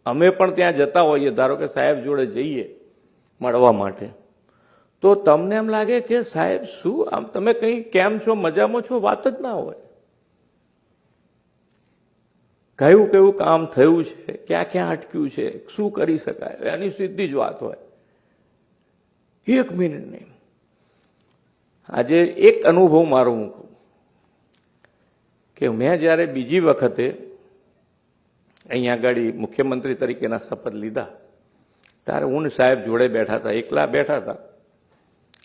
અમે પણ ત્યાં જતા હોઈએ, ધારો કે સાહેબ જોડે જઈએ મળવા માટે, તો તમને એમ લાગે કે સાહેબ શું આમ તમે કંઈ કેમ છો, મજામાં છો, વાત જ ના હોય. કયું કયું કામ થયું છે, ક્યાં ક્યાં અટક્યું છે, શું કરી શકાય, એની સીધી જ વાત હોય. 1 મિનિટ નહીં. આજે એક અનુભવ મારો હું કહું કે મેં જ્યારે બીજી વખતે અહીંયા આગળ મુખ્યમંત્રી તરીકેના શપથ લીધા ત્યારે હું સાહેબ જોડે બેઠા હતા, એકલા બેઠા હતા.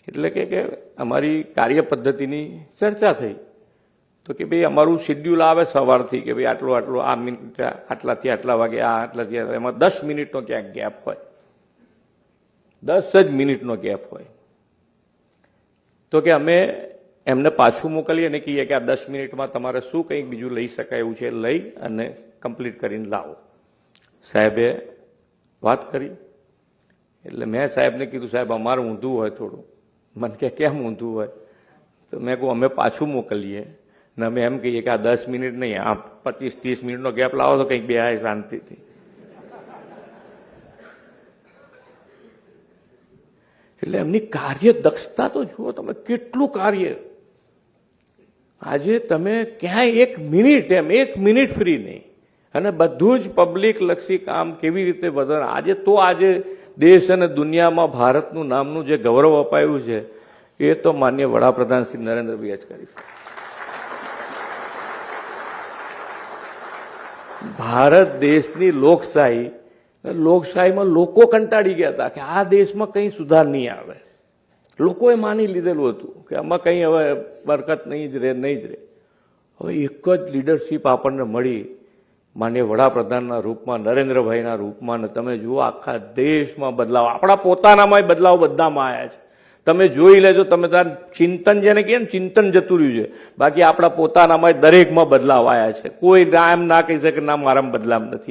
એટલે કે અમારી કાર્ય પદ્ધતિની ચર્ચા થઈ. તો કે ભાઈ અમારું શેડ્યુલ આવે સવારથી કે ભાઈ આટલું આટલું આ મિનિટ આટલાથી આટલા વાગે આ આટલાથી એમાં 10 મિનિટનો ક્યાંક ગેપ હોય, 10 જ મિનિટનો ગેપ હોય. તો કે અમે એમને પાછું મોકલીએ અને કહીએ કે આ 10 મિનિટમાં તમારે શું કંઈક બીજું લઈ શકાય એવું છે લઈ અને કમ્પ્લીટ કરીને લાવો. સાહેબે વાત કરી એટલે મેં સાહેબને કીધું સાહેબ અમારે ઊંધું હોય થોડું. મને કે કેમ ઊંધું હોય? તો મેં કહું અમે પાછું મોકલીએ ને અમે એમ કહીએ કે આ 10 મિનિટ નહીં, આ 25-30 મિનિટનો ગેપ લાવો તો કંઈક બે શાંતિથી. એટલે એમની કાર્ય દક્ષતા તો જુઓ તમે, કેટલું કાર્ય. આજે તમે ક્યાંય 1 મિનિટ એમ 1 મિનિટ ફ્રી નહીં, અને બધું જ પબ્લિક લક્ષી કામ કેવી રીતે વધારે. આજે દેશ અને દુનિયામાં ભારતનું નામનું જે ગૌરવ અપાયું છે એ તો માન્ય વડાપ્રધાન શ્રી નરેન્દ્રભાઈ જ કરી શકે. ભારત દેશની લોકશાહીમાં લોકો કંટાળી ગયા હતા કે આ દેશમાં કંઈ સુધાર નહીં આવે. લોકોએ માની લીધેલું હતું કે આમાં કંઈ હવે બરકત નહીં જ રહે. હવે એક જ લીડરશીપ આપણને મળી માનનીય વડાપ્રધાનના રૂપમાં, નરેન્દ્રભાઈના રૂપમાં, ને તમે જુઓ આખા દેશમાં બદલાવ, આપણા પોતાનામાં બદલાવ બધામાં આવ્યા છે. તમે જોઈ લેજો, તમે તાર ચિંતન જેને કહે ને ચિંતન જતું રહ્યું છે, બાકી આપણા પોતાનામાં દરેકમાં બદલાવ આવ્યા છે. કોઈ એમ ના કહી શકે ના મારામાં બદલાવ નથી.